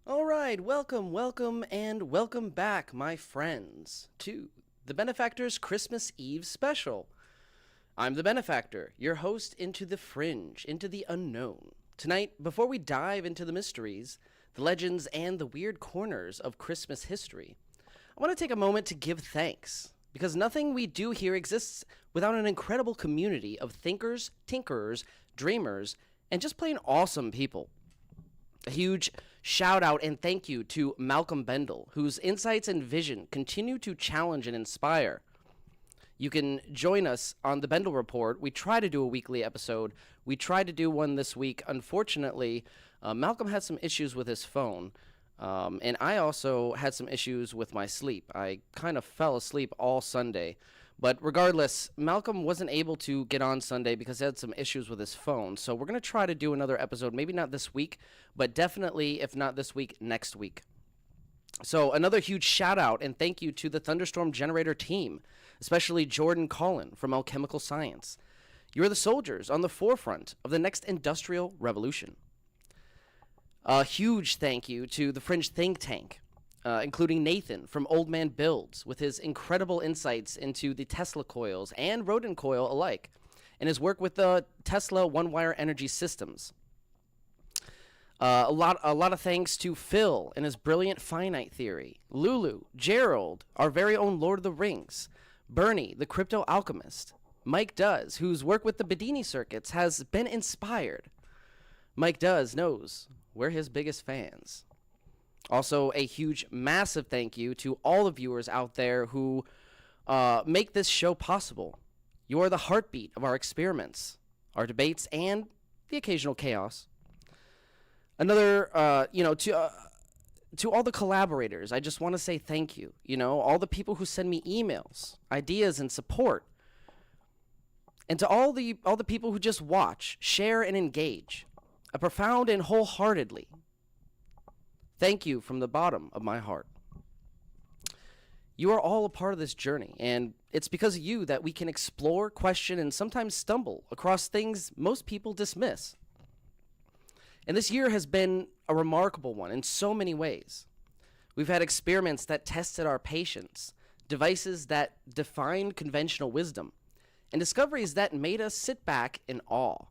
All right, welcome, and welcome back, my friends, to the Benefactor's Christmas Eve special. I'm the Benefactor, your host into the fringe, into the unknown. Tonight, before we dive into the mysteries, the legends, and the weird corners of Christmas history, I want to take a moment to give thanks, because nothing we do here exists without an incredible community of thinkers, tinkerers, dreamers, and just plain awesome people. A huge shout out and thank you to Malcolm Bendel, whose insights and vision continue to challenge and inspire. You can join us on the Bendel Report. We try to do a weekly episode. We tried to do one this week. Unfortunately, Malcolm had some issues with his phone, and I also had some issues with my sleep. I kind of fell asleep all Sunday. But regardless, Malcolm wasn't able to get on Sunday because he had some issues with his phone. So we're going to try to do another episode, maybe not this week, but definitely, if not this week, next week. So another huge shout out and thank you to the Thunderstorm Generator team, especially Jordan Collin from Alchemical Science. You're the soldiers on the forefront of the next industrial revolution. A huge thank you to the Fringe Think Tank, including Nathan from Old Man Builds with his incredible insights into the Tesla coils and rodent coil alike, and his work with the Tesla one-wire energy systems. A lot of thanks to Phil and his brilliant finite theory, Lulu, Gerald, our very own Lord of the Rings, Bernie, the crypto alchemist, Mike Does, whose work with the Bedini circuits has been inspired. Mike Does knows we're his biggest fans. Also, a huge, massive thank you to all the viewers out there who make this show possible. You are the heartbeat of our experiments, our debates, and the occasional chaos. Another, to all the collaborators, I just want to say thank you. You know, all the people who send me emails, ideas, and support. And to all the people who just watch, share, and engage, a profound and wholeheartedly. Thank you from the bottom of my heart. You are all a part of this journey, and it's because of you that we can explore, question, and sometimes stumble across things most people dismiss. And this year has been a remarkable one in so many ways. We've had experiments that tested our patience, devices that defined conventional wisdom, and discoveries that made us sit back in awe.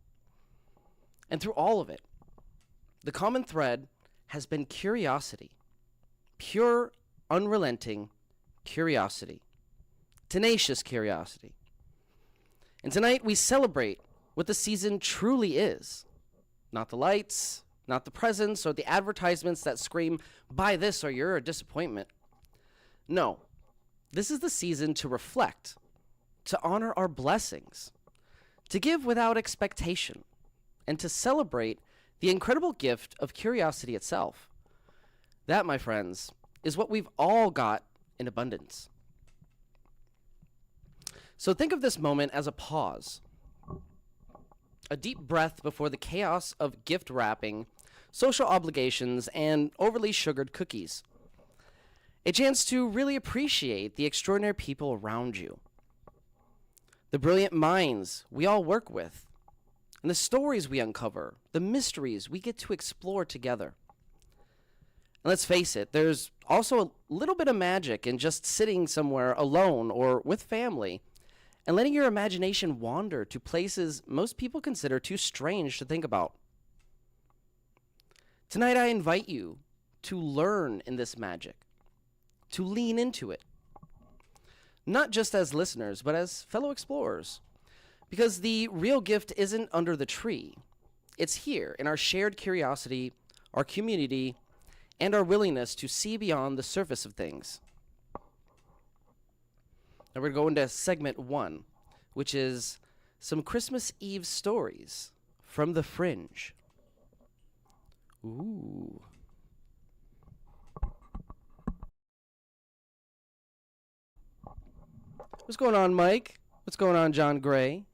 And through all of it, the common thread has been curiosity. Pure, unrelenting curiosity. Tenacious curiosity. And tonight we celebrate what the season truly is. Not the lights, not the presents, or the advertisements that scream, buy this or you're a disappointment. No, this is the season to reflect, to honor our blessings, to give without expectation, and to celebrate the incredible gift of curiosity itself. That, my friends, is what we've all got in abundance. So think of this moment as a pause. A deep breath before the chaos of gift wrapping, social obligations, and overly sugared cookies. A chance to really appreciate the extraordinary people around you. The brilliant minds we all work with. And the stories we uncover, the mysteries we get to explore together. And let's face it, there's also a little bit of magic in just sitting somewhere alone or with family and letting your imagination wander to places most people consider too strange to think about. Tonight I invite you to learn in this magic, to lean into it, not just as listeners, but as fellow explorers. Because the real gift isn't under the tree. It's here in our shared curiosity, our community, and our willingness to see beyond the surface of things. Now we're going to go into segment 1, which is some Christmas Eve stories from the fringe. Ooh. What's going on, Mike? What's going on, John Gray?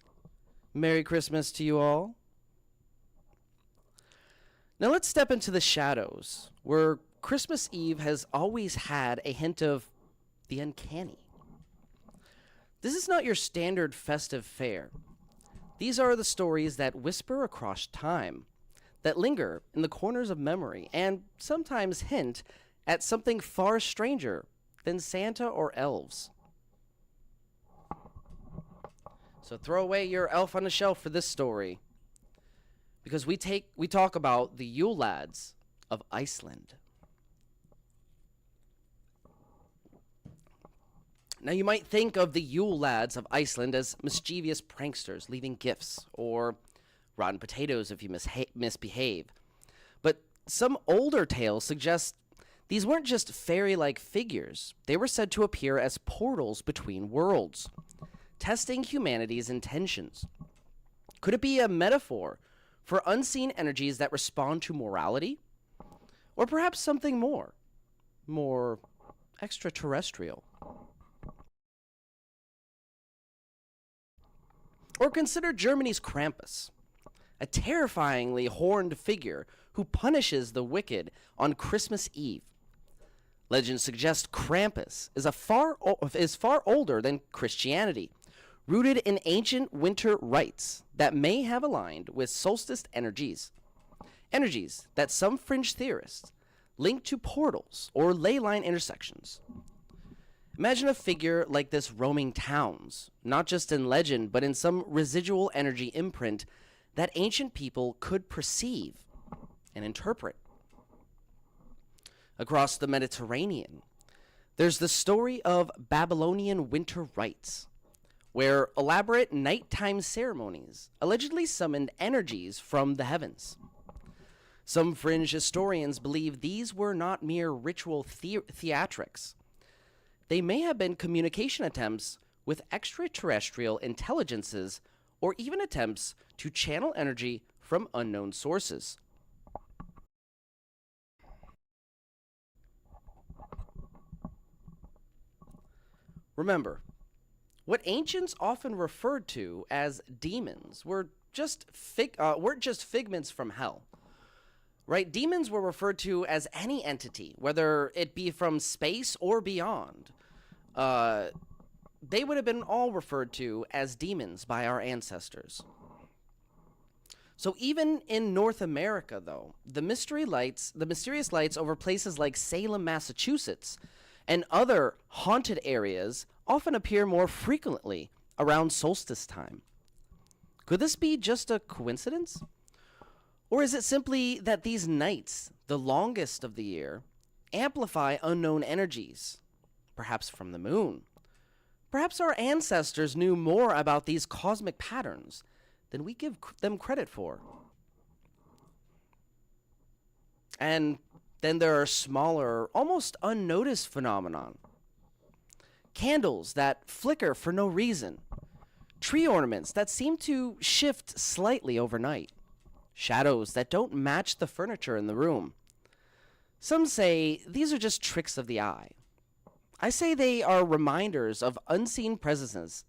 Merry Christmas to you all. Now let's step into the shadows, where Christmas Eve has always had a hint of the uncanny. This is not your standard festive fare. These are the stories that whisper across time, that linger in the corners of memory and sometimes hint at something far stranger than Santa or elves. So throw away your elf on the shelf for this story, because we talk about the Yule Lads of Iceland. Now, you might think of the Yule Lads of Iceland as mischievous pranksters leaving gifts, or rotten potatoes if you misbehave. But some older tales suggest these weren't just fairy-like figures. They were said to appear as portals between worlds, testing humanity's intentions. Could it be a metaphor for unseen energies that respond to morality? Or perhaps something more extraterrestrial? Or consider Germany's Krampus, a terrifyingly horned figure who punishes the wicked on Christmas Eve. Legends suggest Krampus is far older than Christianity, rooted in ancient winter rites that may have aligned with solstice energies that some fringe theorists link to portals or ley line intersections. Imagine a figure like this roaming towns, not just in legend, but in some residual energy imprint that ancient people could perceive and interpret. Across the Mediterranean, there's the story of Babylonian winter rites, where elaborate nighttime ceremonies allegedly summoned energies from the heavens. Some fringe historians believe these were not mere ritual theatrics. They may have been communication attempts with extraterrestrial intelligences, or even attempts to channel energy from unknown sources. Remember, what ancients often referred to as demons weren't just figments from hell. Right? Demons were referred to as any entity, whether it be from space or beyond. They would have been all referred to as demons by our ancestors. So even in North America, though, the mysterious lights over places like Salem, Massachusetts, and other haunted areas often appear more frequently around solstice time. Could this be just a coincidence? Or is it simply that these nights, the longest of the year, amplify unknown energies, perhaps from the moon? Perhaps our ancestors knew more about these cosmic patterns than we give them credit for. And then there are smaller, almost unnoticed phenomenon. Candles that flicker for no reason. Tree ornaments that seem to shift slightly overnight. Shadows that don't match the furniture in the room. Some say these are just tricks of the eye. I say they are reminders of unseen presences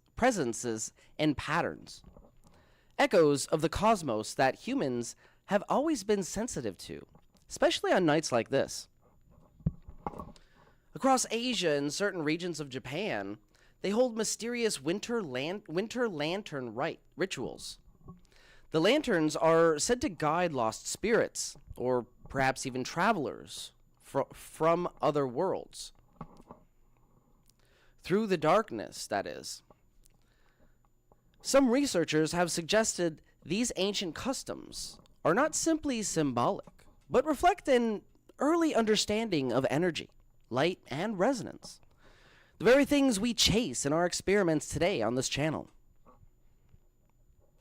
and patterns. Echoes of the cosmos that humans have always been sensitive to, especially on nights like this. Across Asia and certain regions of Japan, they hold mysterious winter lantern rituals. The lanterns are said to guide lost spirits, or perhaps even travelers from other worlds. Through the darkness, that is. Some researchers have suggested these ancient customs are not simply symbolic, but reflect an early understanding of energy, light, and resonance. The very things we chase in our experiments today on this channel.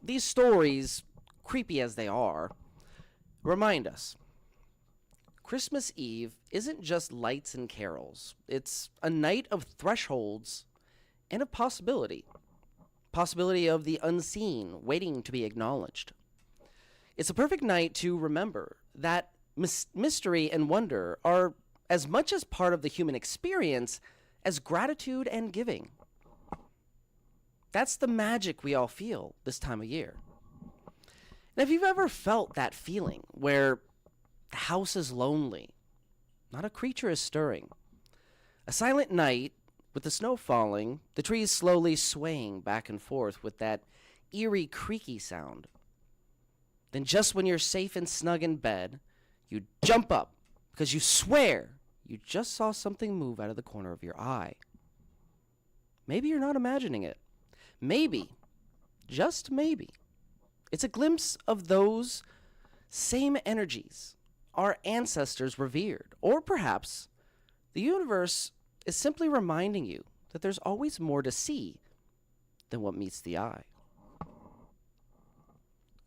These stories, creepy as they are, remind us Christmas Eve isn't just lights and carols. It's a night of thresholds and of possibility. Possibility of the unseen waiting to be acknowledged. It's a perfect night to remember that mystery and wonder are as much as part of the human experience as gratitude and giving. That's the magic we all feel this time of year. And if you've ever felt that feeling where the house is lonely, not a creature is stirring, a silent night with the snow falling, the trees slowly swaying back and forth with that eerie, creaky sound, Then just when you're safe and snug in bed, you jump up because you swear you just saw something move out of the corner of your eye. Maybe you're not imagining it. Maybe, just maybe, it's a glimpse of those same energies our ancestors revered. Or perhaps the universe is simply reminding you that there's always more to see than what meets the eye.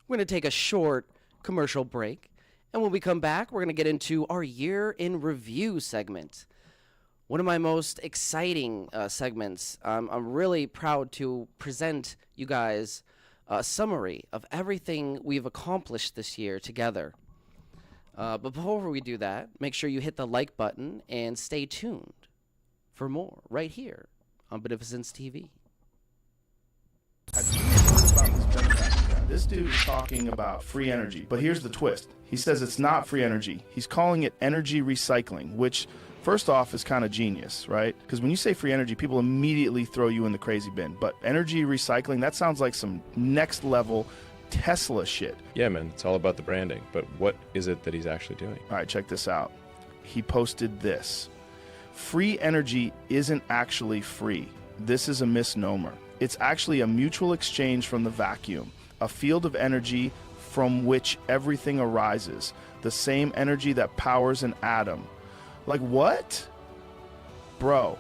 We're going to take a short commercial break, and when we come back, we're going to get into our year in review segment. One of my most exciting segments. I'm really proud to present you guys a summary of everything we've accomplished this year together. But before we do that, make sure you hit the like button and stay tuned for more right here on Beneficence TV. Have you heard about this Benefactor guy? This dude is talking about free energy, but here's the twist. He says it's not free energy. He's calling it energy recycling, which first off is kind of genius, right? Because when you say free energy, people immediately throw you in the crazy bin. But energy recycling, that sounds like some next level Tesla shit. Yeah, man, it's all about the branding. But what is it that he's actually doing? All right, check this out. He posted this. Free energy isn't actually free. This is a misnomer. It's actually a mutual exchange from the vacuum, a field of energy from which everything arises, the same energy that powers an atom. Like, what? Bro,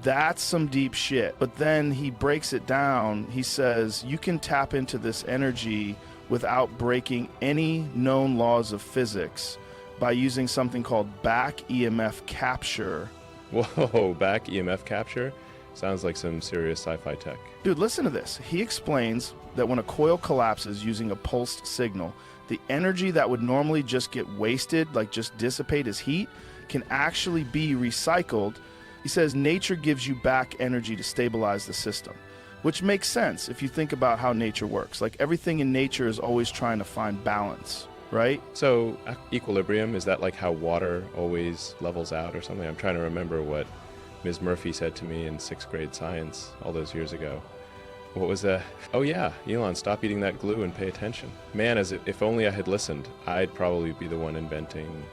that's some deep shit. But then he breaks it down. He says you can tap into this energy without breaking any known laws of physics by using something called back EMF capture. Whoa, back EMF capture? Sounds like some serious sci-fi tech. Dude, listen to this. He explains that when a coil collapses using a pulsed signal, the energy that would normally just get wasted, like just dissipate as heat, can actually be recycled. He says nature gives you back energy to stabilize the system, which makes sense if you think about how nature works. Like everything in nature is always trying to find balance, right? So equilibrium, is that like how water always levels out or something? I'm trying to remember what Ms. Murphy said to me in 6th grade science all those years ago. What was that? Oh yeah, Elon, stop eating that glue and pay attention. Man, if only I had listened, I'd probably be the one inventing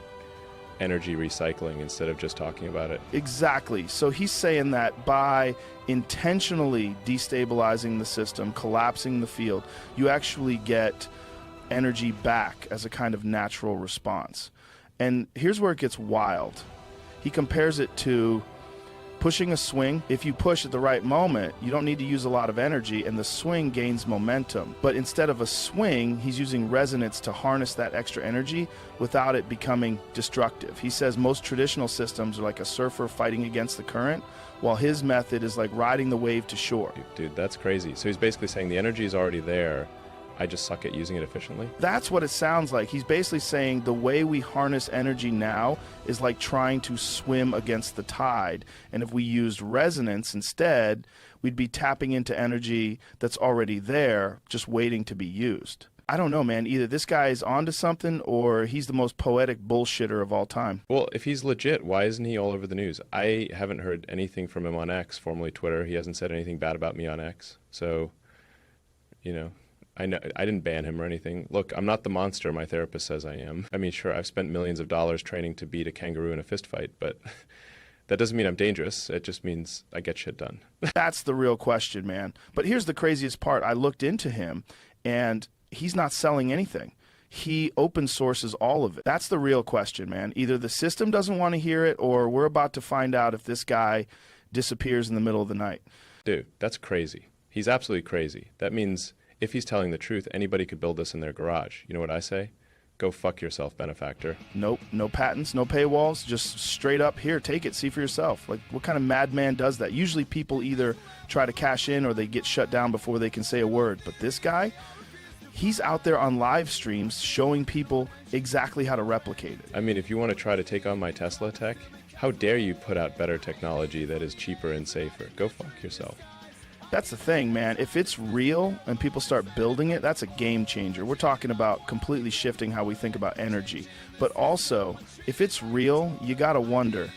energy recycling instead of just talking about it. Exactly. So he's saying that by intentionally destabilizing the system, collapsing the field, you actually get energy back as a kind of natural response. And here's where it gets wild. He compares it to pushing a swing. If you push at the right moment, you don't need to use a lot of energy and the swing gains momentum. But instead of a swing, he's using resonance to harness that extra energy without it becoming destructive. He says most traditional systems are like a surfer fighting against the current, while his method is like riding the wave to shore. Dude, that's crazy. So he's basically saying the energy is already there. I just suck at using it efficiently? That's what it sounds like. He's basically saying the way we harness energy now is like trying to swim against the tide. And if we used resonance instead, we'd be tapping into energy that's already there, just waiting to be used. I don't know, man. Either this guy is onto something or he's the most poetic bullshitter of all time. Well, if he's legit, why isn't he all over the news? I haven't heard anything from him on X, formerly Twitter. He hasn't said anything bad about me on X. So, you know, I didn't ban him or anything. Look, I'm not the monster my therapist says I am. I mean, sure, I've spent millions of dollars training to beat a kangaroo in a fist fight, but that doesn't mean I'm dangerous. It just means I get shit done. That's the real question, man. But here's the craziest part. I looked into him, and he's not selling anything. He open sources all of it. That's the real question, man. Either the system doesn't want to hear it, or we're about to find out if this guy disappears in the middle of the night. Dude, that's crazy. He's absolutely crazy. That means if he's telling the truth, anybody could build this in their garage. You know what I say? Go fuck yourself, Benefactor. Nope, no patents, no paywalls, just straight up, here, take it, see for yourself. Like, what kind of madman does that? Usually people either try to cash in or they get shut down before they can say a word. But this guy, he's out there on live streams showing people exactly how to replicate it. I mean, if you want to try to take on my Tesla tech, how dare you put out better technology that is cheaper and safer? Go fuck yourself. That's the thing, man. If it's real and people start building it, that's a game changer. We're talking about completely shifting how we think about energy. But also, if it's real, you got to wonder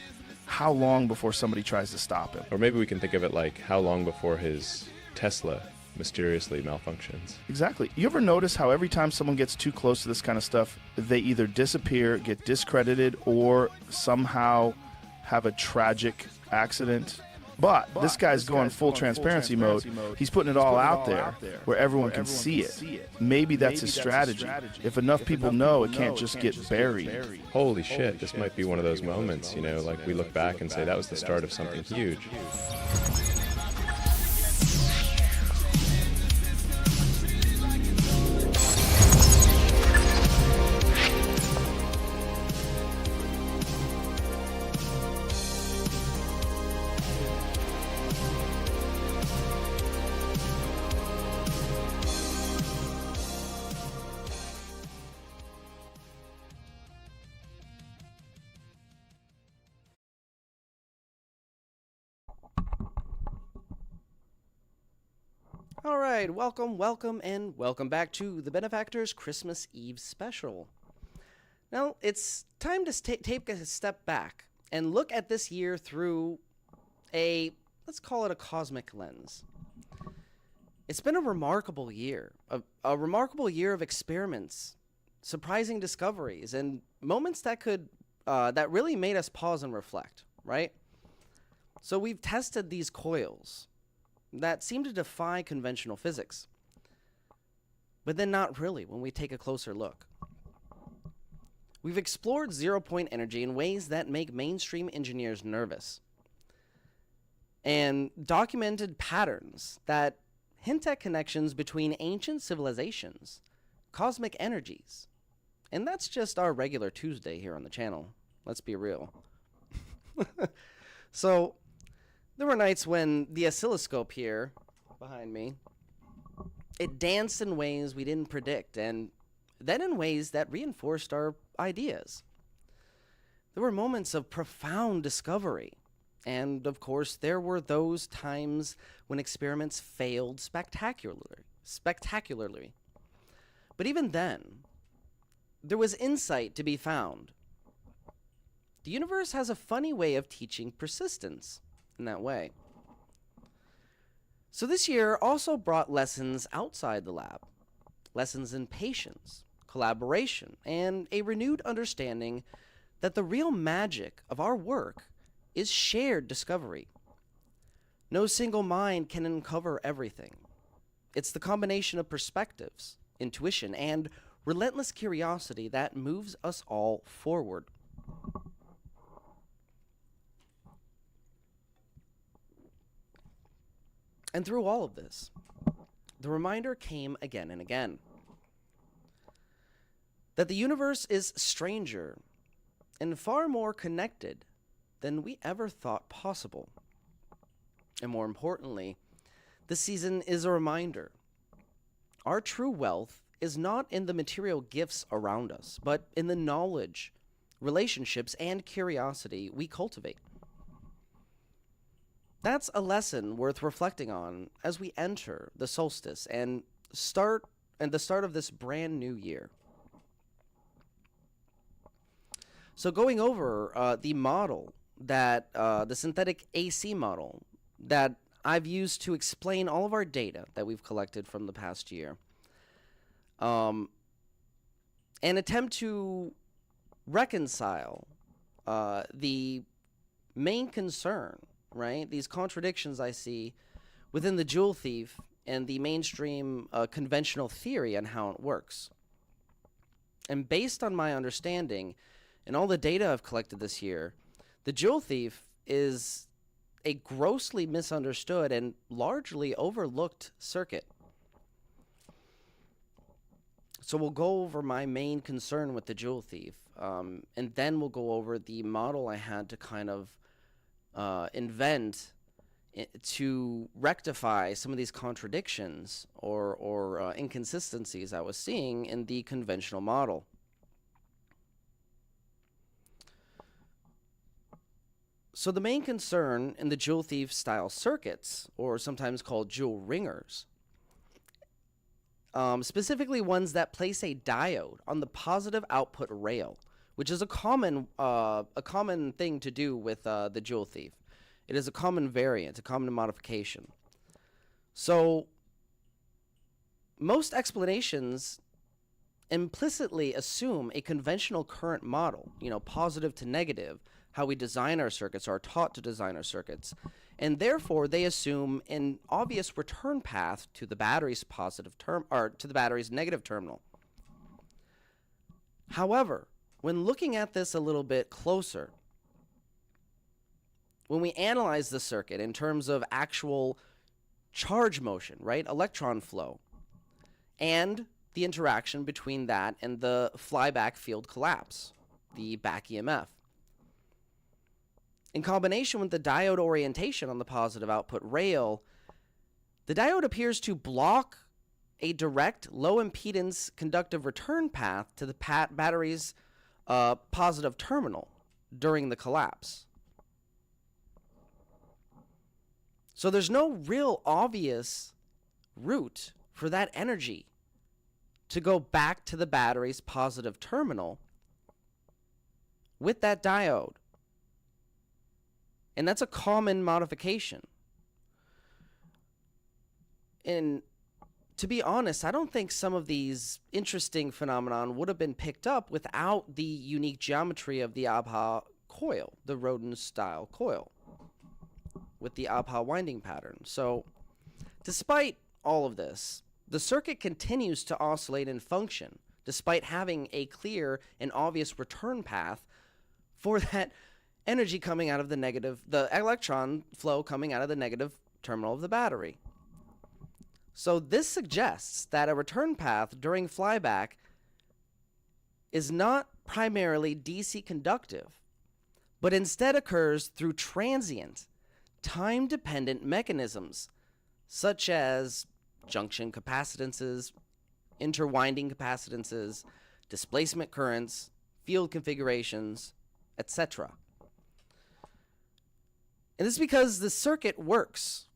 how long before somebody tries to stop him. Or maybe we can think of it like how long before his Tesla mysteriously malfunctions. Exactly. You ever notice how every time someone gets too close to this kind of stuff, they either disappear, get discredited, or somehow have a tragic accident? But this guy's going full transparency mode. He's putting it all out there where everyone can see it. Maybe that's his strategy. If enough people know, it can't just get buried. Holy shit, this might be one of those moments, you know, like we look back and say that was the start of something huge. All right, welcome, and welcome back to the Benefactor's Christmas Eve special. Now, it's time to take a step back and look at this year through let's call it a cosmic lens. It's been a remarkable year, a remarkable year of experiments, surprising discoveries, and moments that really made us pause and reflect, right? So we've tested these coils that seem to defy conventional physics. But then not really when we take a closer look. We've explored zero-point energy in ways that make mainstream engineers nervous, and documented patterns that hint at connections between ancient civilizations, cosmic energies, and that's just our regular Tuesday here on the channel. Let's be real. So, there were nights when the oscilloscope here, behind me, it danced in ways we didn't predict, and then in ways that reinforced our ideas. There were moments of profound discovery, and of course, there were those times when experiments failed spectacularly. But even then, there was insight to be found. The universe has a funny way of teaching persistence in that way. So this year also brought lessons outside the lab, lessons in patience, collaboration, and a renewed understanding that the real magic of our work is shared discovery. No single mind can uncover everything. It's the combination of perspectives, intuition, and relentless curiosity that moves us all forward. And through all of this, the reminder came again and again that the universe is stranger and far more connected than we ever thought possible. And more importantly, this season is a reminder. Our true wealth is not in the material gifts around us, but in the knowledge, relationships, and curiosity we cultivate. That's a lesson worth reflecting on as we enter the solstice and the start of this brand new year. So going over the model that the synthetic AC model that I've used to explain all of our data that we've collected from the past year, and attempt to reconcile the main concern, right? These contradictions I see within the jewel thief and the mainstream conventional theory on how it works. And based on my understanding and all the data I've collected this year, the jewel thief is a grossly misunderstood and largely overlooked circuit. So we'll go over my main concern with the jewel thief, and then we'll go over the model I had to kind of invent to rectify some of these contradictions or inconsistencies I was seeing in the conventional model. So the main concern in the jewel thief style circuits, or sometimes called jewel ringers, specifically ones that place a diode on the positive output rail, which is a common thing to do with the jewel thief. It is a common variant, a common modification. So most explanations implicitly assume a conventional current model, positive to negative, how we design our circuits or are taught to design our circuits. And therefore, they assume an obvious return path to the battery's to the battery's negative terminal. However, when looking at this a little bit closer, when we analyze the circuit in terms of actual charge motion, right, electron flow, and the interaction between that and the flyback field collapse, the back EMF, in combination with the diode orientation on the positive output rail, the diode appears to block a direct low impedance conductive return path to the battery's positive terminal during the collapse. So there's no real obvious route for that energy to go back to the battery's positive terminal with that diode. And that's a common modification. And to be honest, I don't think some of these interesting phenomenon would have been picked up without the unique geometry of the ABHA coil, the Rodin-style coil, with the ABHA winding pattern. So, despite all of this, the circuit continues to oscillate and function, despite having a clear and obvious return path for that energy coming out of the electron flow coming out of the negative terminal of the battery. So this suggests that a return path during flyback is not primarily DC conductive, but instead occurs through transient, time-dependent mechanisms, such as junction capacitances, interwinding capacitances, displacement currents, field configurations, etc. And this is because the circuit works.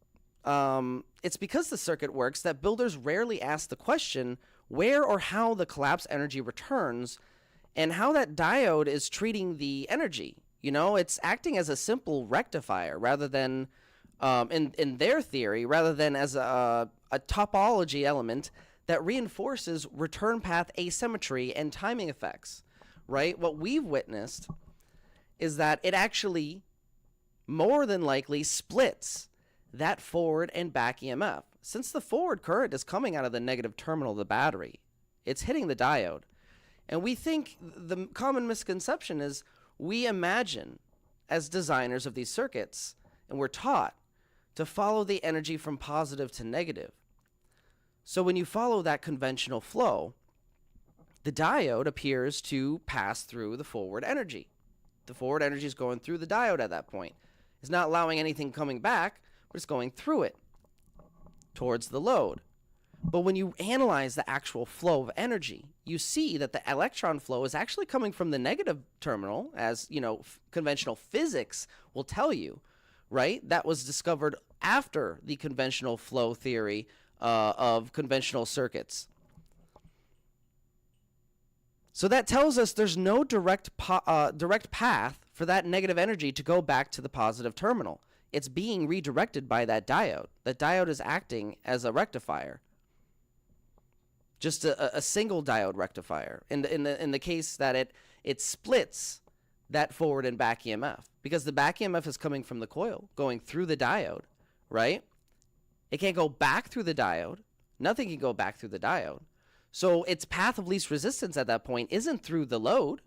It's because the circuit works that builders rarely ask the question where or how the collapse energy returns and how that diode is treating the energy. It's acting as a simple rectifier rather than, in their theory, rather than as a topology element that reinforces return path asymmetry and timing effects, right? What we've witnessed is that it actually more than likely splits that forward and back EMF. Since the forward current is coming out of the negative terminal of the battery, it's hitting the diode. And we think the common misconception is we imagine as designers of these circuits, and we're taught to follow the energy from positive to negative. So when you follow that conventional flow, the diode appears to pass through the forward energy. The forward energy is going through the diode at that point. It's not allowing anything coming back, but it's going through it towards the load. But when you analyze the actual flow of energy, you see that the electron flow is actually coming from the negative terminal, as conventional physics will tell you, right? That was discovered after the conventional flow theory of conventional circuits. So that tells us there's no direct path for that negative energy to go back to the positive terminal. It's being redirected by that diode. That diode is acting as a rectifier. Just a single diode rectifier. In the case that it splits that forward and back EMF. Because the back EMF is coming from the coil, going through the diode, right? It can't go back through the diode. Nothing can go back through the diode. So its path of least resistance at that point isn't through the load.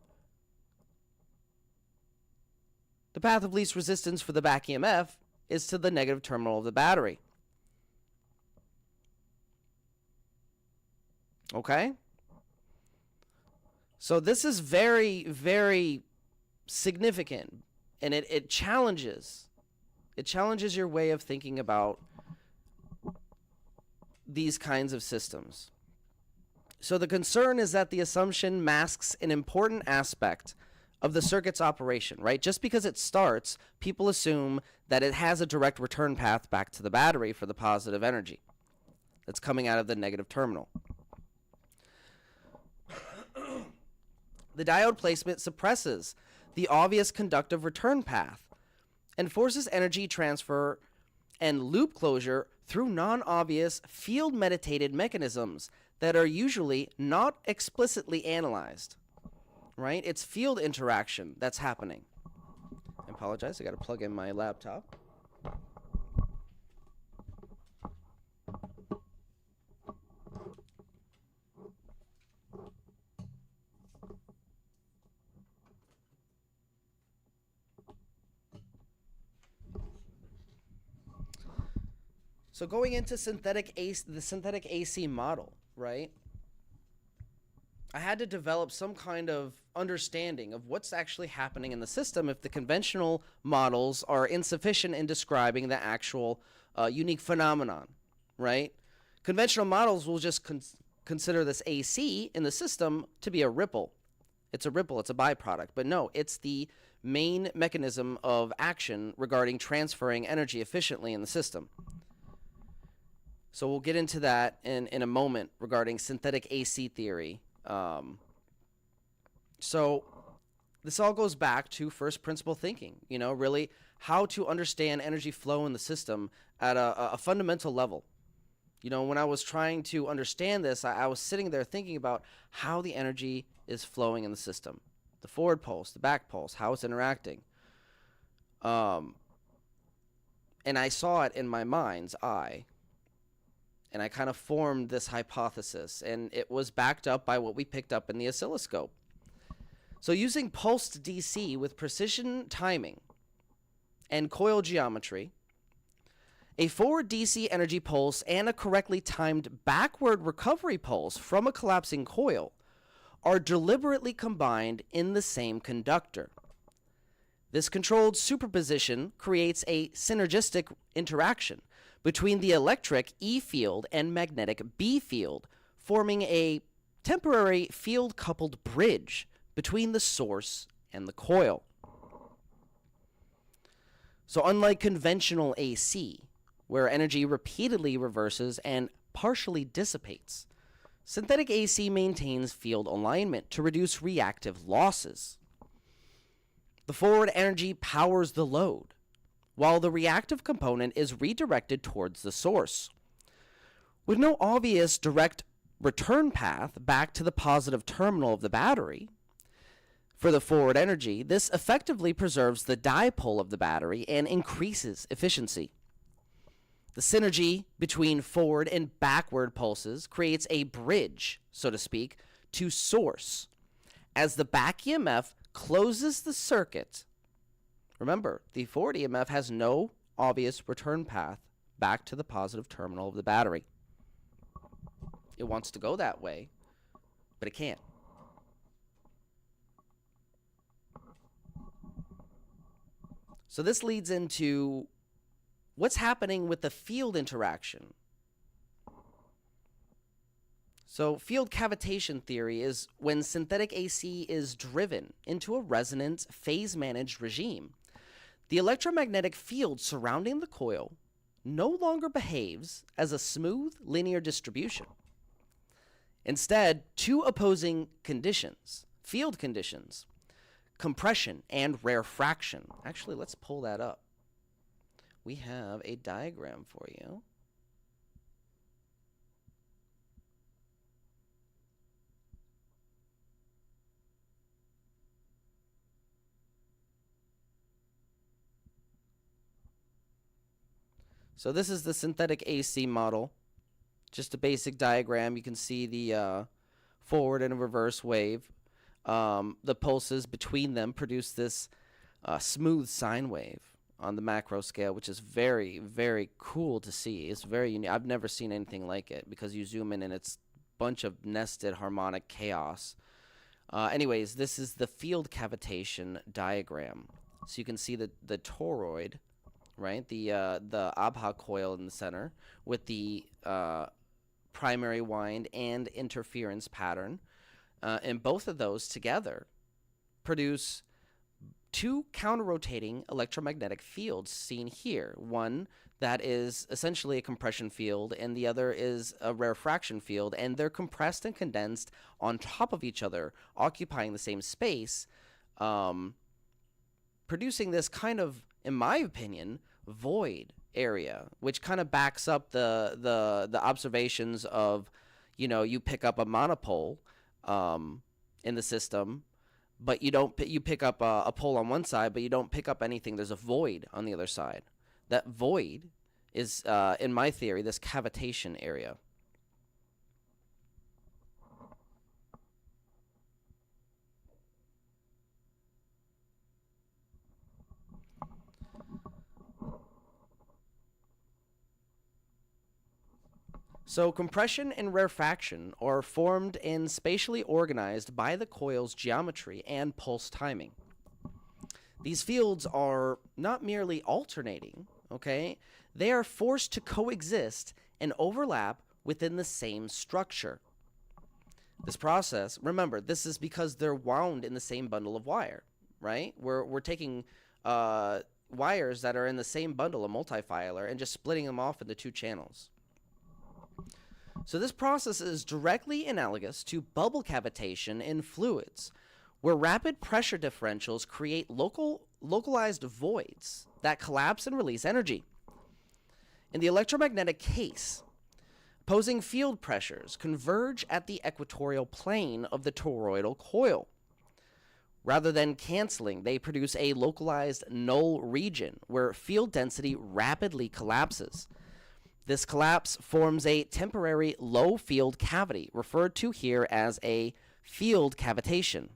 The path of least resistance for the back EMF is to the negative terminal of the battery. Okay? So this is very, very significant, and it challenges your way of thinking about these kinds of systems. So the concern is that the assumption masks an important aspect of the circuit's operation, right? Just because it starts, people assume that it has a direct return path back to the battery for the positive energy that's coming out of the negative terminal. The diode placement suppresses the obvious conductive return path and forces energy transfer and loop closure through non-obvious field-meditated mechanisms that are usually not explicitly analyzed, right? It's field interaction that's happening. I apologize, I got to plug in my laptop. So going into the synthetic AC model, right? I had to develop some kind of understanding of what's actually happening in the system if the conventional models are insufficient in describing the actual unique phenomenon, right? Conventional models will just consider this AC in the system to be a ripple. It's a ripple, it's a byproduct. But no, it's the main mechanism of action regarding transferring energy efficiently in the system. So we'll get into that in a moment regarding synthetic AC theory. So this all goes back to first principle thinking, you know, really how to understand energy flow in the system at a fundamental level. You know, when I was trying to understand this, I was sitting there thinking about how the energy is flowing in the system. The forward pulse, the back pulse, how it's interacting. And I saw it in my mind's eye. And I kind of formed this hypothesis, and it was backed up by what we picked up in the oscilloscope. So using pulsed DC with precision timing and coil geometry, a forward DC energy pulse and a correctly timed backward recovery pulse from a collapsing coil are deliberately combined in the same conductor. This controlled superposition creates a synergistic interaction between the electric E field and magnetic B field, forming a temporary field-coupled bridge between the source and the coil. So unlike conventional AC, where energy repeatedly reverses and partially dissipates, synthetic AC maintains field alignment to reduce reactive losses. The forward energy powers the load, while the reactive component is redirected towards the source. With no obvious direct return path back to the positive terminal of the battery, for the forward energy, this effectively preserves the dipole of the battery and increases efficiency. The synergy between forward and backward pulses creates a bridge, so to speak, to source. As the back EMF closes the circuit, remember, the forward EMF has no obvious return path back to the positive terminal of the battery. It wants to go that way, but it can't. So this leads into what's happening with the field interaction. So field cavitation theory is when synthetic AC is driven into a resonant, phase-managed regime. The electromagnetic field surrounding the coil no longer behaves as a smooth, linear distribution. Instead, two opposing conditions, field conditions, compression and rarefaction. Actually, let's pull that up. We have a diagram for you. So this is the synthetic AC model. Just a basic diagram. You can see the forward and reverse wave. The pulses between them produce this smooth sine wave on the macro scale, which is very, very cool to see. It's very unique. I've never seen anything like it because you zoom in and it's a bunch of nested harmonic chaos. Anyways, this is the field cavitation diagram. So you can see the toroid, right? The Abha coil in the center with the primary wind and interference pattern. And both of those together produce two counter-rotating electromagnetic fields seen here. One that is essentially a compression field, and the other is a rarefaction field, and they're compressed and condensed on top of each other, occupying the same space, producing this kind of, in my opinion, void area, which kind of backs up the observations of, you pick up a monopole in the system, but you pick up a pole on one side, but you don't pick up anything. There's a void on the other side. That void is, in my theory, this cavitation area. So compression and rarefaction are formed and spatially organized by the coil's geometry and pulse timing. These fields are not merely alternating, okay? They are forced to coexist and overlap within the same structure. This process, remember, this is because they're wound in the same bundle of wire, right? We're taking wires that are in the same bundle, a multifilar, and just splitting them off into two channels. So this process is directly analogous to bubble cavitation in fluids, where rapid pressure differentials create localized voids that collapse and release energy. In the electromagnetic case, opposing field pressures converge at the equatorial plane of the toroidal coil. Rather than canceling, they produce a localized null region where field density rapidly collapses. This collapse forms a temporary low field cavity, referred to here as a field cavitation.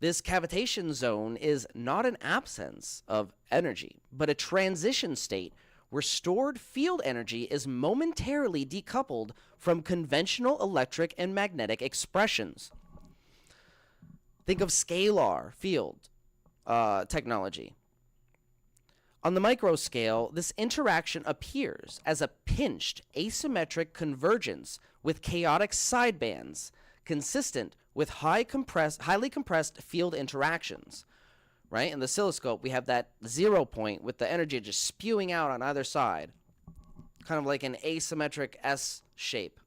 This cavitation zone is not an absence of energy, but a transition state where stored field energy is momentarily decoupled from conventional electric and magnetic expressions. Think of scalar field technology. On the micro scale, this interaction appears as a pinched asymmetric convergence with chaotic sidebands consistent with highly compressed field interactions. Right? In the oscilloscope, we have that 0 point with the energy just spewing out on either side, kind of like an asymmetric S shape.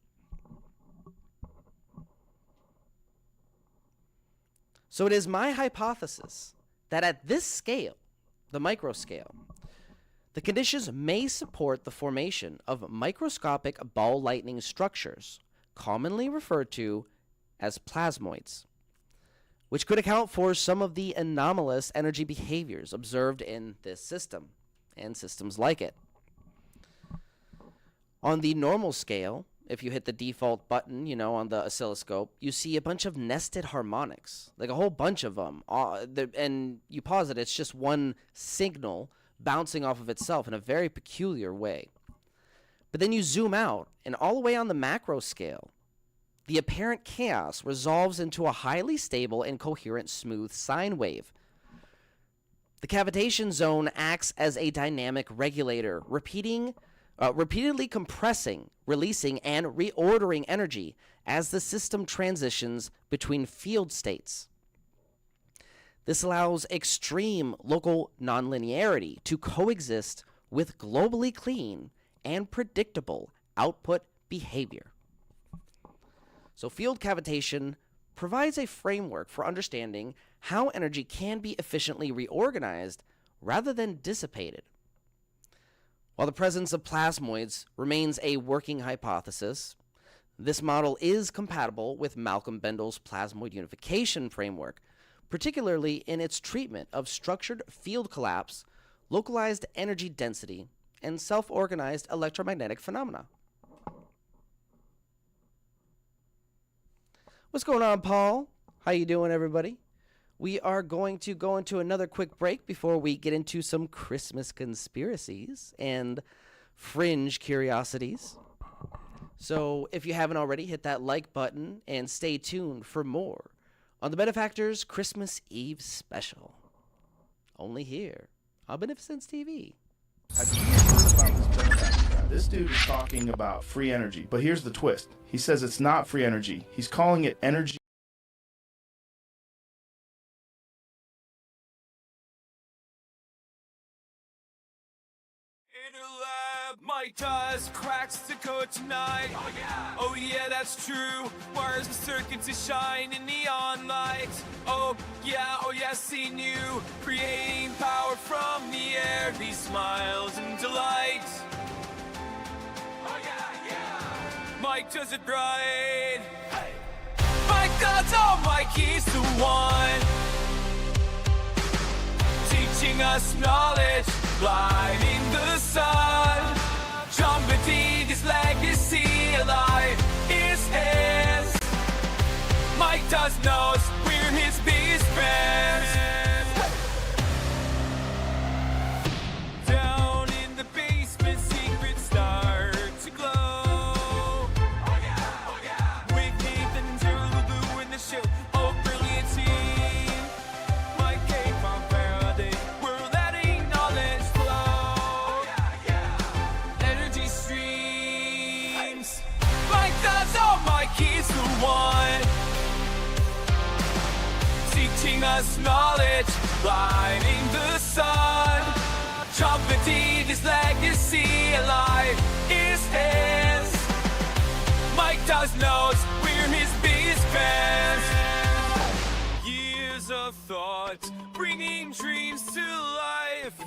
So it is my hypothesis that at this scale, the micro scale, the conditions may support the formation of microscopic ball lightning structures, commonly referred to as plasmoids, which could account for some of the anomalous energy behaviors observed in this system and systems like it. On the normal scale, if you hit the default button, on the oscilloscope, you see a bunch of nested harmonics, like a whole bunch of them. And you pause it, it's just one signal bouncing off of itself in a very peculiar way. But then you zoom out, and all the way on the macro scale, the apparent chaos resolves into a highly stable and coherent smooth sine wave. The cavitation zone acts as a dynamic regulator, repeatedly compressing, releasing, and reordering energy as the system transitions between field states. This allows extreme local nonlinearity to coexist with globally clean and predictable output behavior. So field cavitation provides a framework for understanding how energy can be efficiently reorganized rather than dissipated. While the presence of plasmoids remains a working hypothesis, this model is compatible with Malcolm Bendel's plasmoid unification framework, particularly in its treatment of structured field collapse, localized energy density, and self-organized electromagnetic phenomena. What's going on, Paul? How you doing, everybody? We are going to go into another quick break before we get into some Christmas conspiracies and fringe curiosities. So if you haven't already, hit that like button and stay tuned for more on the Benefactor's Christmas Eve special. Only here on BeneficenceTV. Have you heard about this Benefactor guy? This dude is talking about free energy, but here's the twist. He says it's not free energy. He's calling it energy. In a Mike does cracks the code tonight. Oh yeah, that's true. Wires and circuits to shine in neon lights. Oh yeah, seen you creating power from the air. These smiles and delights. Oh yeah. Mike does it right. Hey. Mike does, oh Mike, he's the one teaching us knowledge, lighting the sun, trumpeting his legacy alive is his. Mike does knows we're his biggest fans. Down in the basement, secrets start to glow. Oh yeah. With Nathan and Lulu in the show. Oh, brilliant team. Mike came from Faraday. We're letting knowledge flow. Oh yeah. Energy streams. Mike does, oh Mike, he's the one teaching us knowledge, lighting the sun, trumpeting his legacy alive is his. Mike does knows we're his biggest fans. Years of thought, bringing dreams to life,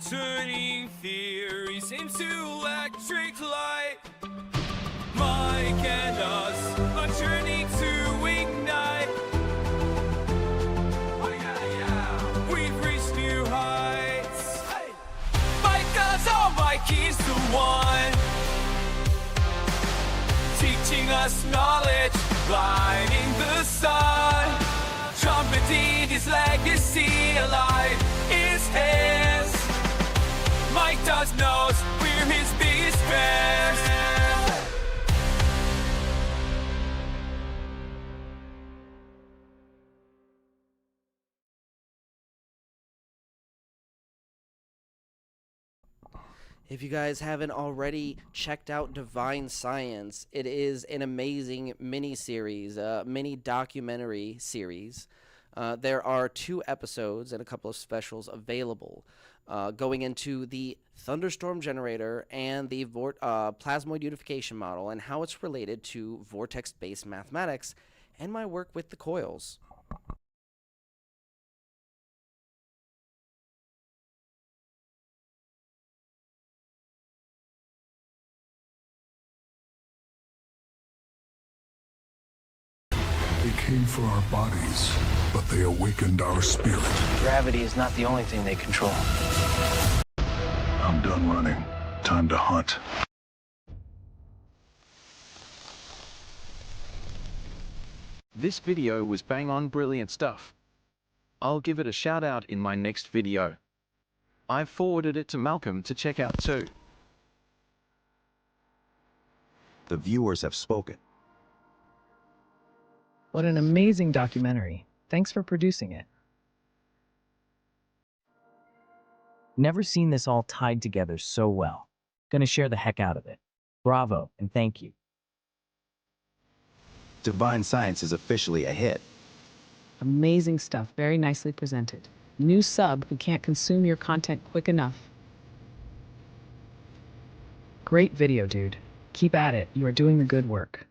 turning theories into electric light. Mike and us, a journey to ignite. We've reached new heights. Hey. Mike does, oh Mike, he's the one teaching us knowledge, lighting the sun, trumpeting his legacy alive is his. Mike does knows we're his biggest fans. If you guys haven't already checked out Divine Science, it is an amazing mini-series, mini documentary series. There are 2 episodes and a couple of specials available, going into the thunderstorm generator and the plasmoid unification model and how it's related to vortex-based mathematics and my work with the coils. They came for our bodies, but they awakened our spirit. Gravity is not the only thing they control. I'm done running. Time to hunt. This video was bang on brilliant stuff. I'll give it a shout out in my next video. I've forwarded it to Malcolm to check out too. The viewers have spoken. What an amazing documentary. Thanks for producing it. Never seen this all tied together so well. Gonna share the heck out of it. Bravo, and thank you. Divine Science is officially a hit. Amazing stuff, very nicely presented. New sub who can't consume your content quick enough. Great video, dude. Keep at it. You are doing the good work.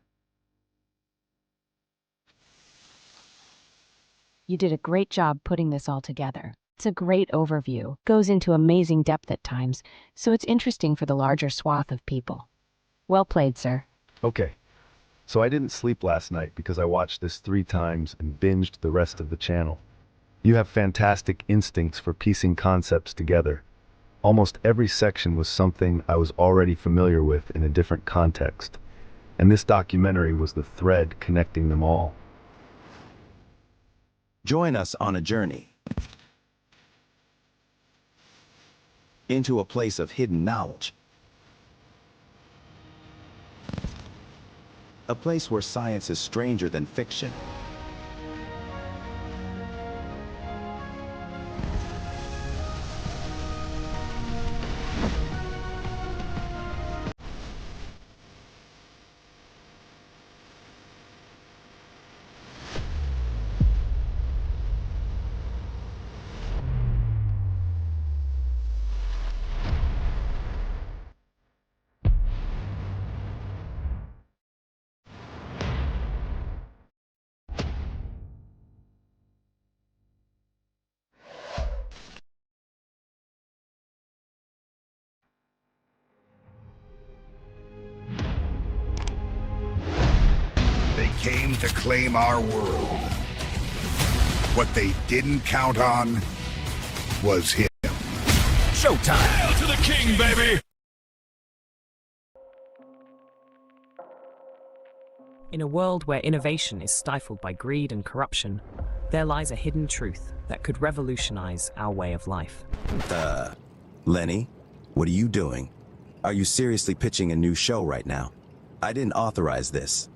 You did a great job putting this all together. It's a great overview, goes into amazing depth at times, so it's interesting for the larger swath of people. Well played, sir. Okay, so I didn't sleep last night because I watched this 3 times and binged the rest of the channel. You have fantastic instincts for piecing concepts together. Almost every section was something I was already familiar with in a different context, and this documentary was the thread connecting them all. Join us on a journey into a place of hidden knowledge. A place where science is stranger than fiction. came to claim our world. What they didn't count on was him. Showtime! Hail to the king, baby! In a world where innovation is stifled by greed and corruption, there lies a hidden truth that could revolutionize our way of life. Lenny, what are you doing? Are you seriously pitching a new show right now? I didn't authorize this.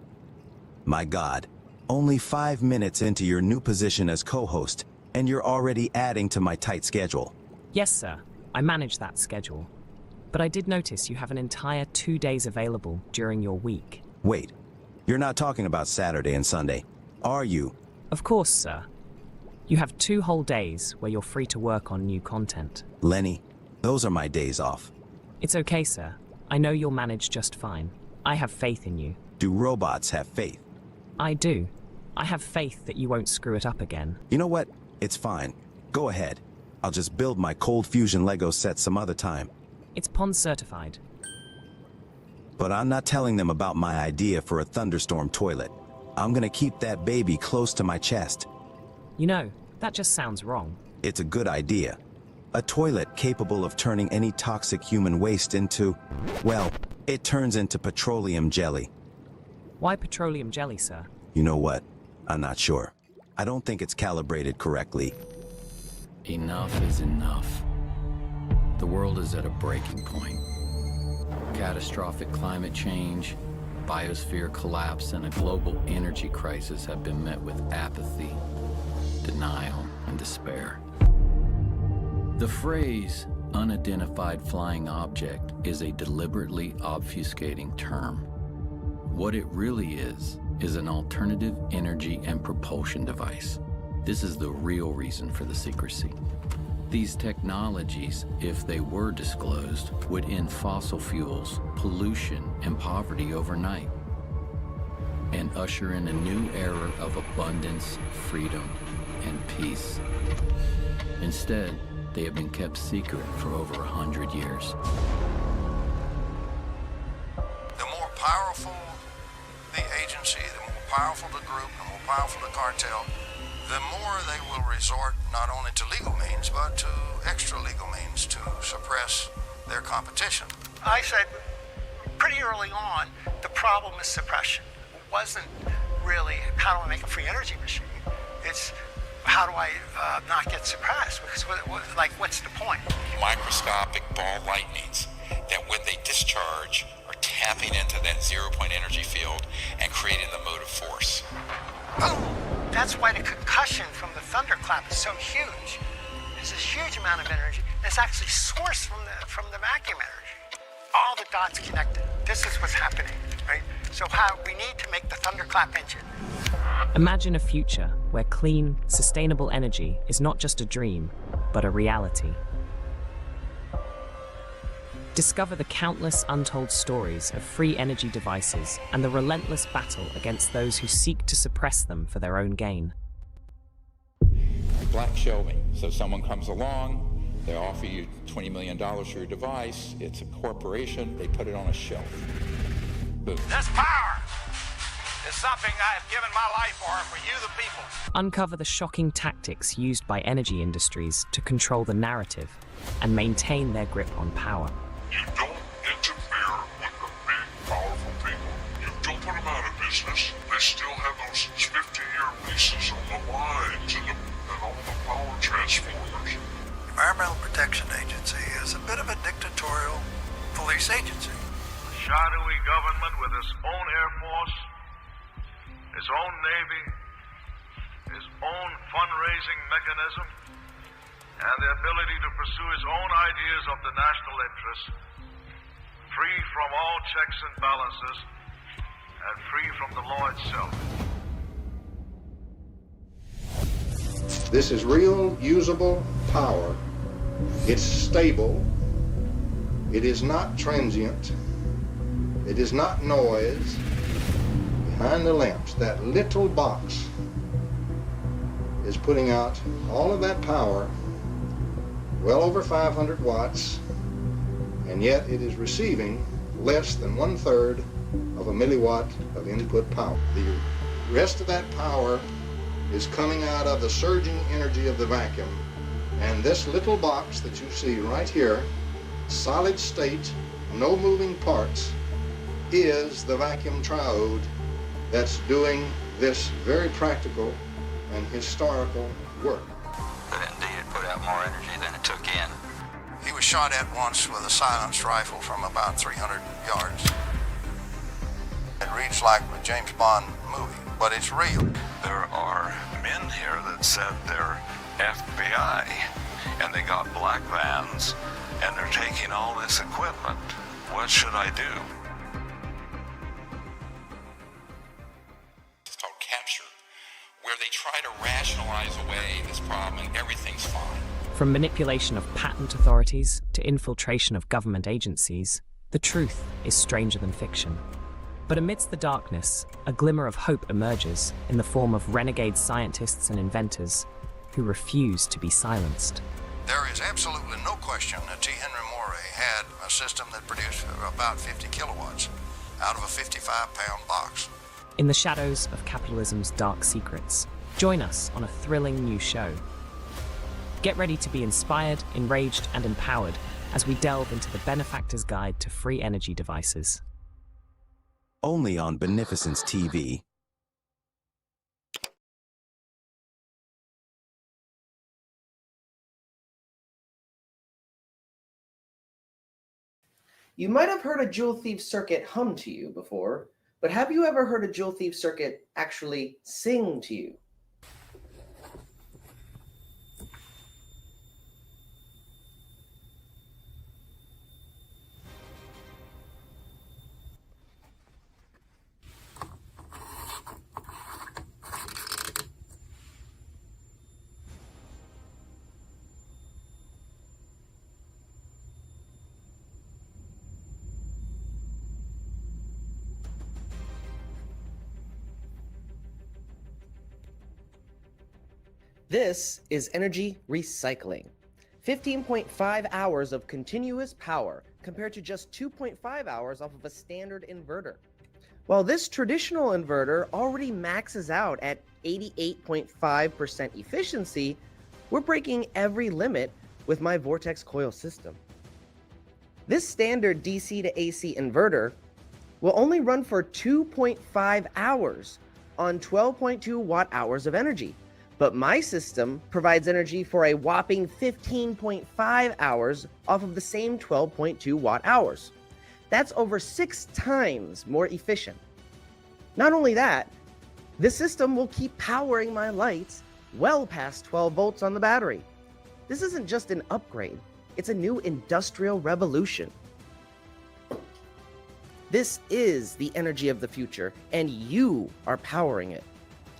My God, only 5 minutes into your new position as co-host, and you're already adding to my tight schedule. Yes, sir. I manage that schedule. But I did notice you have an entire 2 days available during your week. Wait, you're not talking about Saturday and Sunday, are you? Of course, sir. You have 2 whole days where you're free to work on new content. Lenny, those are my days off. It's okay, sir. I know you'll manage just fine. I have faith in you. Do robots have faith? I do. I have faith that you won't screw it up again. You know what? It's fine. Go ahead. I'll just build my cold fusion Lego set some other time. It's Pond certified. But I'm not telling them about my idea for a thunderstorm toilet. I'm gonna keep that baby close to my chest. You know, that just sounds wrong. It's a good idea. A toilet capable of turning any toxic human waste into, well, it turns into petroleum jelly. Why petroleum jelly, sir? You know what? I'm not sure. I don't think it's calibrated correctly. Enough is enough. The world is at a breaking point. Catastrophic climate change, biosphere collapse, and a global energy crisis have been met with apathy, denial, and despair. The phrase unidentified flying object is a deliberately obfuscating term. What it really is an alternative energy and propulsion device. This is the real reason for the secrecy. These technologies, if they were disclosed, would end fossil fuels, pollution, and poverty overnight, and usher in a new era of abundance, freedom, and peace. Instead, they have been kept secret for over 100 years. The more powerful the agency, the more powerful the group, the more powerful the cartel, the more they will resort not only to legal means, but to extra legal means to suppress their competition. I said pretty early on, the problem is suppression. It wasn't really, how do I make a free energy machine? It's, how do I not get suppressed? Because what's the point? Microscopic ball lightnings that when they discharge are tapping into that 0-point energy field and creating the motive force. Boom! That's why the concussion from the thunderclap is so huge. There's this huge amount of energy that's actually sourced from the vacuum energy. All the dots connected. This is what's happening, right? So we need to make the thunderclap engine. Imagine a future where clean, sustainable energy is not just a dream, but a reality. Discover the countless untold stories of free energy devices and the relentless battle against those who seek to suppress them for their own gain. Black shelving. So someone comes along, they offer you $20 million for your device, it's a corporation, they put it on a shelf. Boom. This power is something I have given my life for you the people. Uncover the shocking tactics used by energy industries to control the narrative and maintain their grip on power. You don't interfere with the big, powerful people. You don't put them out of business. They still have those 50-year leases on the lines and all the power transformers. Environmental Protection Agency is a bit of a dictatorial police agency. A shadowy government with its own Air Force, its own Navy, its own fundraising mechanism, and the ability to pursue its own ideas of the national interest, free from all checks and balances, and free from the law itself. This is real, usable power. It's stable. It is not transient. It is not noise. Behind the lamps, that little box is putting out all of that power, well over 500 watts, and yet it is receiving less than 1/3 of a milliwatt of input power. The rest of that power is coming out of the surging energy of the vacuum. And this little box that you see right here, solid state, no moving parts, is the vacuum triode that's doing this very practical and historical work. But indeed, it put out more energy than it took in. He was shot at once with a silenced rifle from about 300 yards. It reads like a James Bond movie, but it's real. There are men here that said they're FBI, and they got black vans, and they're taking all this equipment. What should I do? It's called capture, where they try to rationalize away this problem and everything's fine. From manipulation of patent authorities to infiltration of government agencies, the truth is stranger than fiction. But amidst the darkness, a glimmer of hope emerges in the form of renegade scientists and inventors who refuse to be silenced. There is absolutely no question that T. Henry Morey had a system that produced about 50 kilowatts out of a 55-pound box. In the shadows of capitalism's dark secrets, join us on a thrilling new show. Get ready to be inspired, enraged, and empowered as we delve into the Benefactor's Guide to Free Energy Devices. Only on Beneficence TV. You might have heard a Joule Thief circuit hum to you before, but have you ever heard a Joule Thief circuit actually sing to you? This is energy recycling. 15.5 hours of continuous power compared to just 2.5 hours off of a standard inverter. While this traditional inverter already maxes out at 88.5% efficiency, we're breaking every limit with my Vortex coil system. This standard DC to AC inverter will only run for 2.5 hours on 12.2 watt hours of energy. But my system provides energy for a whopping 15.5 hours off of the same 12.2 watt hours. That's over 6 times more efficient. Not only that, this system will keep powering my lights well past 12 volts on the battery. This isn't just an upgrade, it's a new industrial revolution. This is the energy of the future, and you are powering it.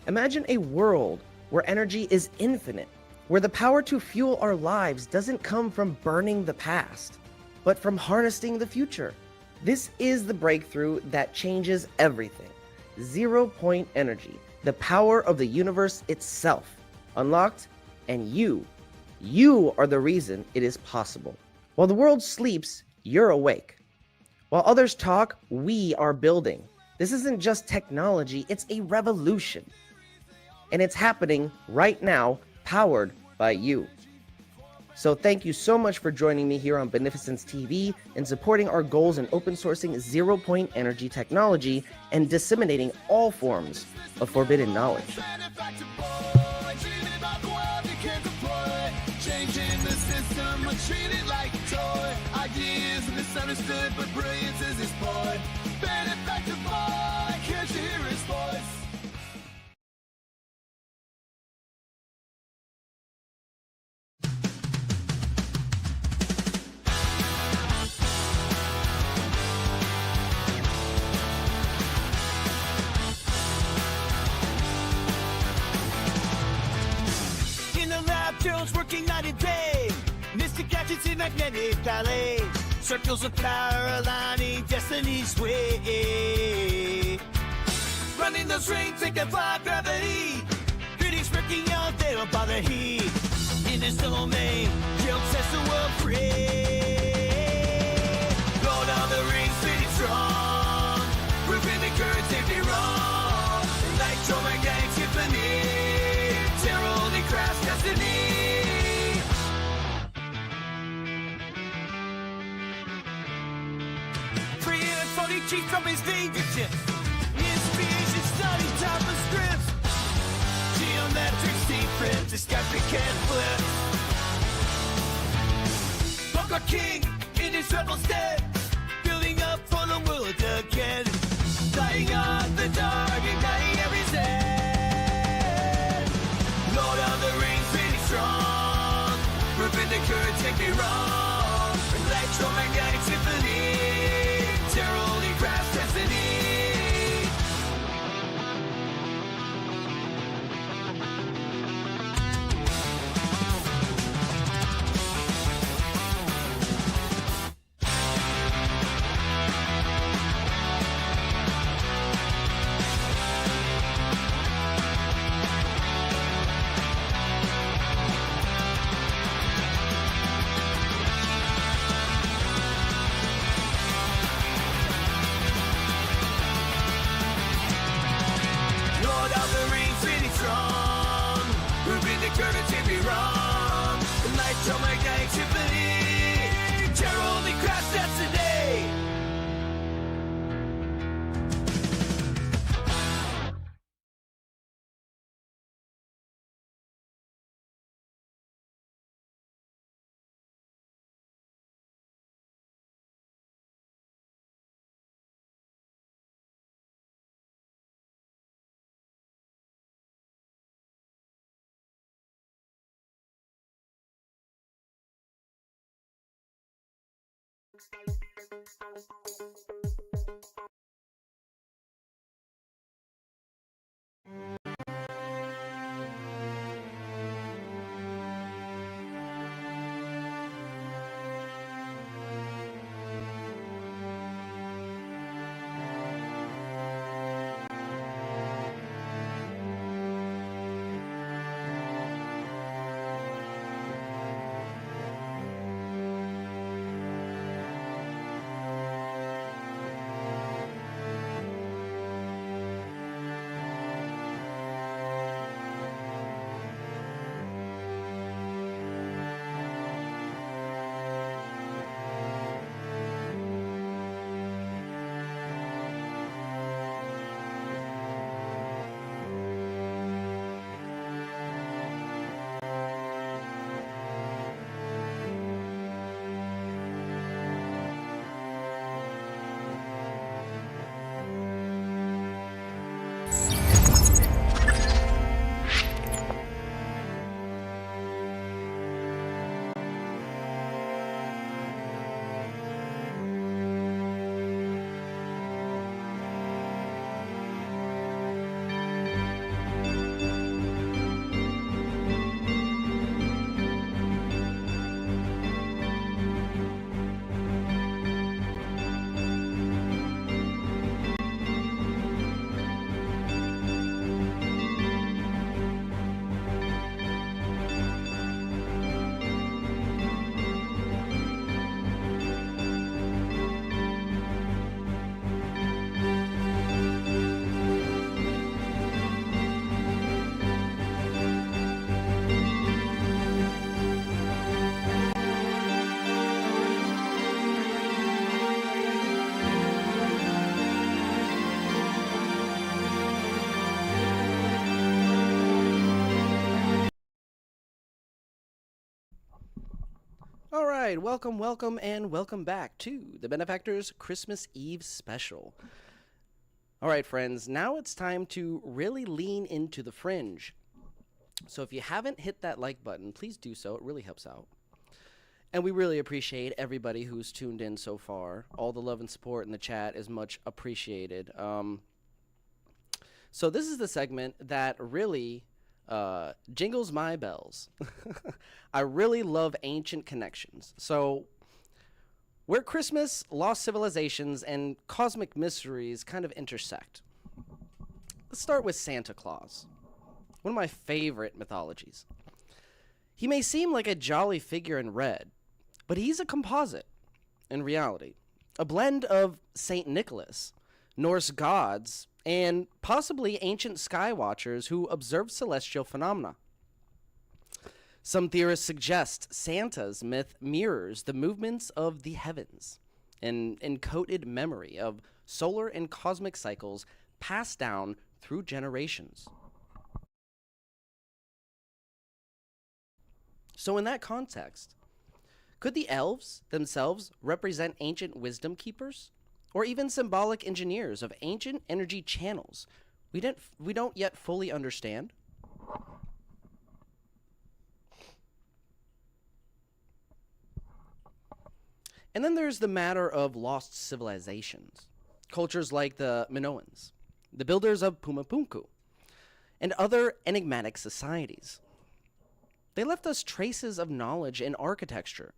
Imagine a world where energy is infinite, where the power to fuel our lives doesn't come from burning the past, but from harnessing the future. This is the breakthrough that changes everything. 0-point energy, the power of the universe itself, unlocked, and you are the reason it is possible. While the world sleeps, you're awake. While others talk, we are building. This isn't just technology, it's a revolution. And it's happening right now, powered by you. So thank you so much for joining me here on Beneficence TV and supporting our goals in open sourcing 0-point energy technology and disseminating all forms of forbidden knowledge. Changing the system, treated like a toy. Ideas misunderstood, but brilliance is his boy. Benefactor boy, can't you hear his voice? Girls working night and day, mystic gadgets in magnetic ballet, circles of power aligning destiny's way. Running those rings, they defy gravity. Critics working out, they don't bother heat. In this domain, guilt sets the world free. Blow down the rings, pretty strong. Proving the current, take me wrong. Light your cheats from his fingertips. Inspiration study type of scripts. Geometric secrets, the skeptic can flip. Bunker King in his rebel stead, building up for the world again. Lighting up the dark, igniting every zen. Lord of the Rings, really strong. Ripping the current, take me wrong. Electromagnetic symphony, terror only grasp destiny. All right, welcome, and welcome back to the Benefactor's Christmas Eve special. All right, friends, now it's time to really lean into the fringe. So if you haven't hit that like button, please do so. It really helps out. And we really appreciate everybody who's tuned in so far. All the love and support in the chat is much appreciated. So this is the segment that really jingles my bells. I really love ancient connections. So where Christmas, lost civilizations, and cosmic mysteries kind of intersect. Let's start with Santa Claus, one of my favorite mythologies. He may seem like a jolly figure in red, but he's a composite in reality, a blend of Saint Nicholas, Norse gods, and possibly ancient sky watchers who observed celestial phenomena. Some theorists suggest Santa's myth mirrors the movements of the heavens an encoded memory of solar and cosmic cycles passed down through generations. So in that context, could the elves themselves represent ancient wisdom keepers, or even symbolic engineers of ancient energy channels we don't yet fully understand? And then there's the matter of lost civilizations. Cultures like the Minoans, the builders of Pumapunku, and other enigmatic societies. They left us traces of knowledge in architecture,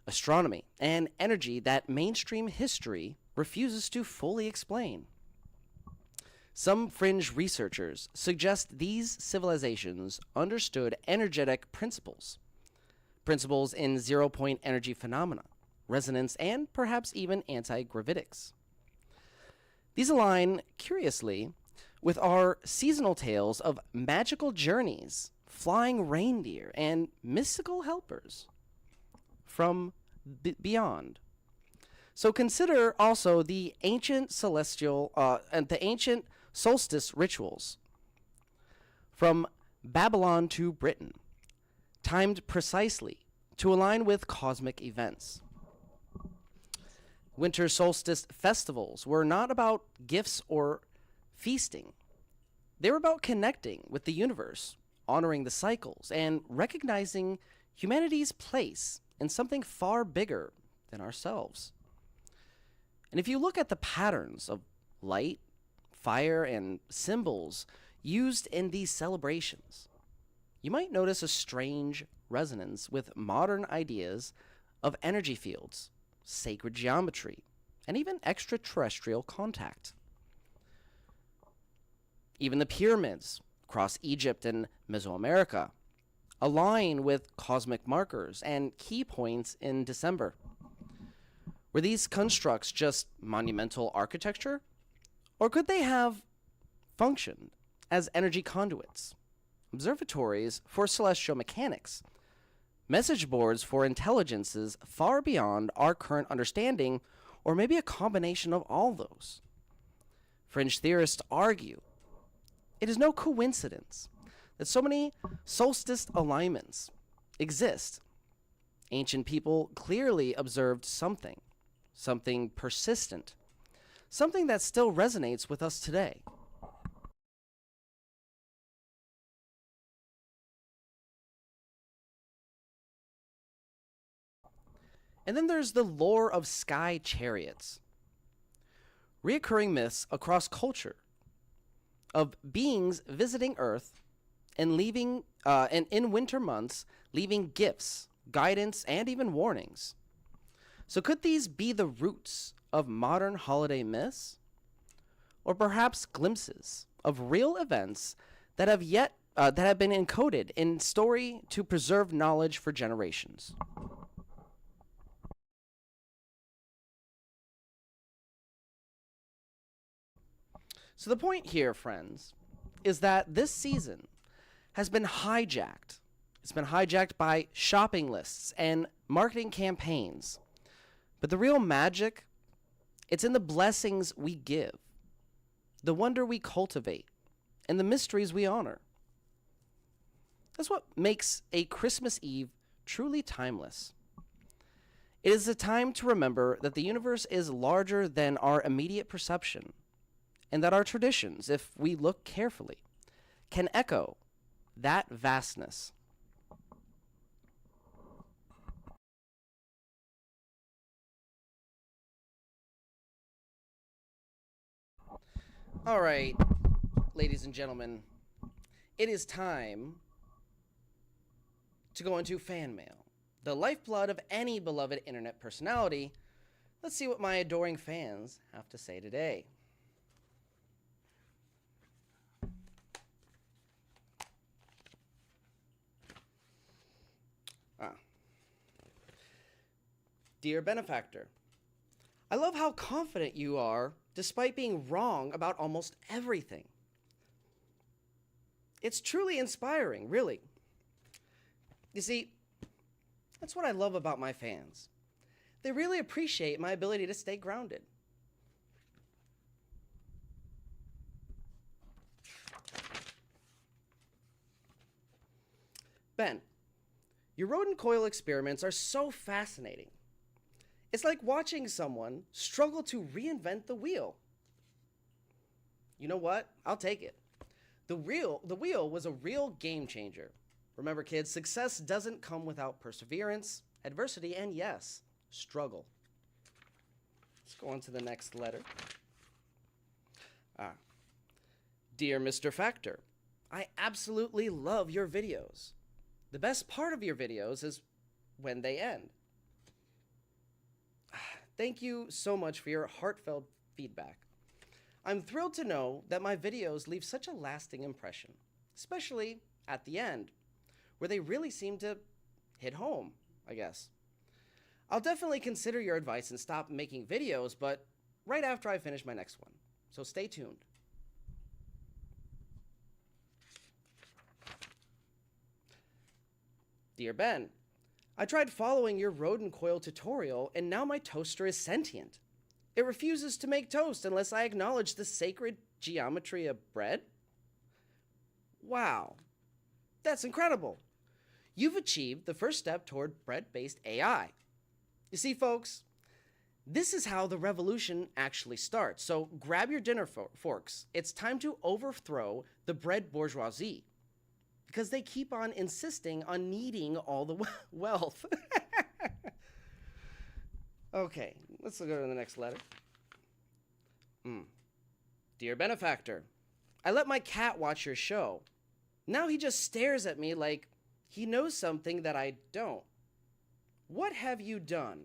astronomy, and energy that mainstream history refuses to fully explain. Some fringe researchers suggest these civilizations understood energetic principles in zero-point energy phenomena, resonance, and perhaps even anti-gravitics. These align, curiously, with our seasonal tales of magical journeys, flying reindeer, and mystical helpers from beyond. So consider also the ancient celestial and the ancient solstice rituals from Babylon to Britain, timed precisely to align with cosmic events. Winter solstice festivals were not about gifts or feasting. They were about connecting with the universe, honoring the cycles, and recognizing humanity's place in something far bigger than ourselves. And if you look at the patterns of light, fire, and symbols used in these celebrations, you might notice a strange resonance with modern ideas of energy fields, sacred geometry, and even extraterrestrial contact. Even the pyramids across Egypt and Mesoamerica align with cosmic markers and key points in December. Were these constructs just monumental architecture, or could they have functioned as energy conduits, observatories for celestial mechanics, message boards for intelligences far beyond our current understanding, or maybe a combination of all those? Fringe theorists argue it is no coincidence that so many solstice alignments exist. Ancient people clearly observed something persistent, something that still resonates with us today. And then there's the lore of sky chariots, reoccurring myths across culture of beings visiting Earth and leaving, and in winter months, leaving gifts, guidance, and even warnings. So could these be the roots of modern holiday myths? Or perhaps glimpses of real events that have been encoded in story to preserve knowledge for generations? So the point here, friends, is that this season has been hijacked. It's been hijacked by shopping lists and marketing campaigns. But the real magic, it's in the blessings we give, the wonder we cultivate, and the mysteries we honor. That's what makes a Christmas Eve truly timeless. It is a time to remember that the universe is larger than our immediate perception, and that our traditions, if we look carefully, can echo that vastness. All right, ladies and gentlemen, it is time to go into fan mail, the lifeblood of any beloved internet personality. Let's see what my adoring fans have to say today. Dear Benefactor, I love how confident you are despite being wrong about almost everything. It's truly inspiring, really. You see, that's what I love about my fans. They really appreciate my ability to stay grounded. Ben, your rodent coil experiments are so fascinating. It's like watching someone struggle to reinvent the wheel. You know what? I'll take it. The wheel was a real game changer. Remember, kids, success doesn't come without perseverance, adversity, and yes, struggle. Let's go on to the next letter. Dear Mr. Factor, I absolutely love your videos. The best part of your videos is when they end. Thank you so much for your heartfelt feedback. I'm thrilled to know that my videos leave such a lasting impression, especially at the end, where they really seem to hit home, I guess. I'll definitely consider your advice and stop making videos, but right after I finish my next one. So stay tuned. Dear Ben, I tried following your rodent coil tutorial and now my toaster is sentient. It refuses to make toast unless I acknowledge the sacred geometry of bread. Wow, that's incredible. You've achieved the first step toward bread-based AI. You see, folks, this is how the revolution actually starts. So grab your dinner forks. It's time to overthrow the bread bourgeoisie because they keep on insisting on needing all the wealth. Okay, let's go to the next letter. Dear Benefactor, I let my cat watch your show. Now he just stares at me like he knows something that I don't. What have you done?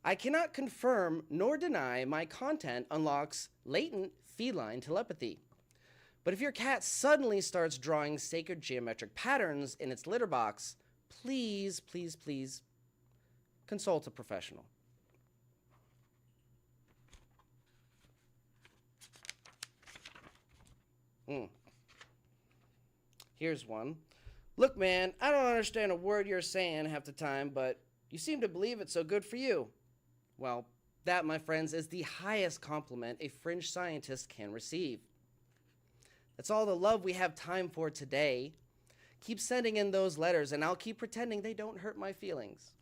I cannot confirm nor deny my content unlocks latent feline telepathy. But if your cat suddenly starts drawing sacred geometric patterns in its litter box, please, please, please consult a professional. Here's one. Look, man, I don't understand a word you're saying half the time, but you seem to believe it's so good for you. Well, that, my friends, is the highest compliment a fringe scientist can receive. That's all the love we have time for today. Keep sending in those letters, and I'll keep pretending they don't hurt my feelings.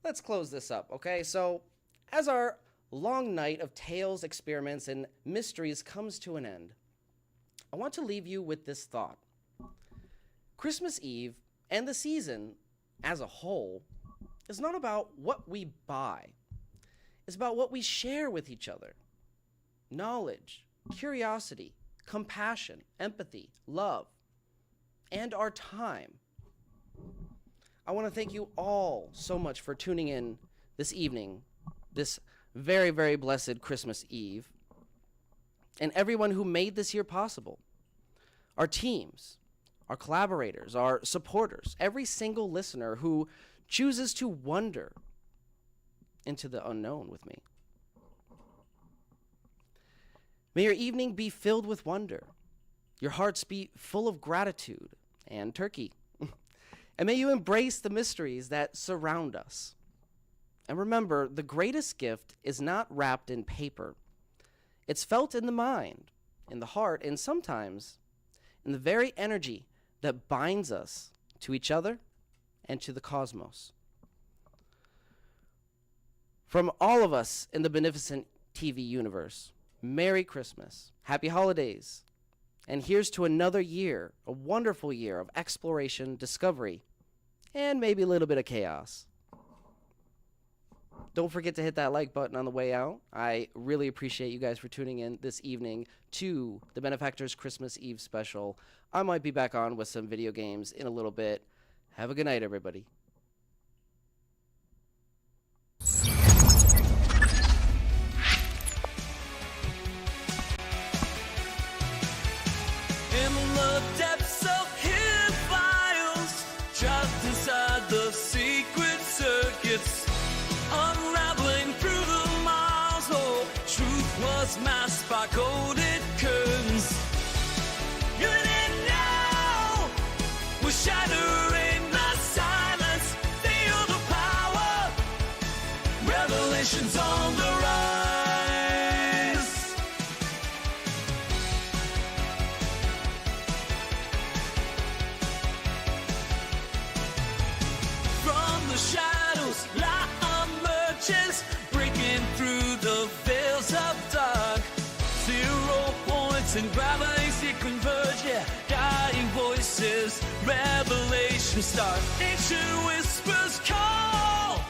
Let's close this up, okay? So, as our long night of tales, experiments, and mysteries comes to an end, I want to leave you with this thought. Christmas Eve and the season as a whole is not about what we buy. It's about what we share with each other. Knowledge, curiosity, compassion, empathy, love, and our time. I want to thank you all so much for tuning in this evening, this very, very blessed Christmas Eve, and everyone who made this year possible. Our teams, our collaborators, our supporters, every single listener who chooses to wander into the unknown with me. May your evening be filled with wonder, your hearts be full of gratitude and turkey, and may you embrace the mysteries that surround us. And remember, the greatest gift is not wrapped in paper. It's felt in the mind, in the heart, and sometimes in the very energy that binds us to each other and to the cosmos. From all of us in the Beneficent TV universe, Merry Christmas, Happy Holidays, and here's to another year, a wonderful year of exploration, discovery, and maybe a little bit of chaos. Don't forget to hit that like button on the way out. I really appreciate you guys for tuning in this evening to the Benefactor's Christmas Eve special. I might be back on with some video games in a little bit. Have a good night, everybody. In the depths of hidden files, trapped inside the secret circuits, unraveling through the miles, oh, truth was masked by coded curtains. You didn't know, wish I Revelations on the rise. From the shadows, light emerges, breaking through the veils of dark. 0 points and gravity converge, yeah. Dying voices, revelation start. Ancient whispers call.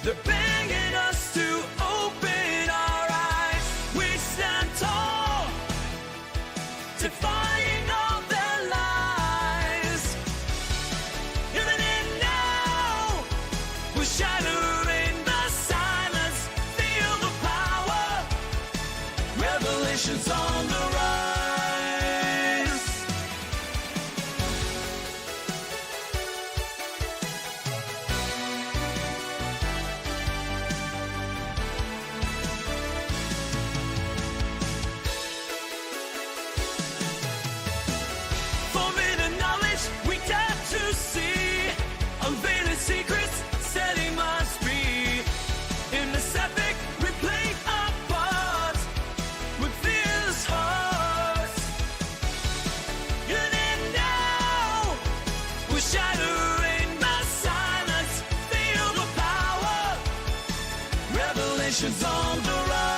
They're begging us to open our eyes. We stand tall, defying all their lies. Even in now, we're shattering the silence. Feel the power. Revelations on the rise. Forbidden knowledge we dare to see, unveiling secrets, setting minds free. In this epic, we play our part with fierce hearts. In and now, we're shattering the silence. Feel the power. Revelations on the rise.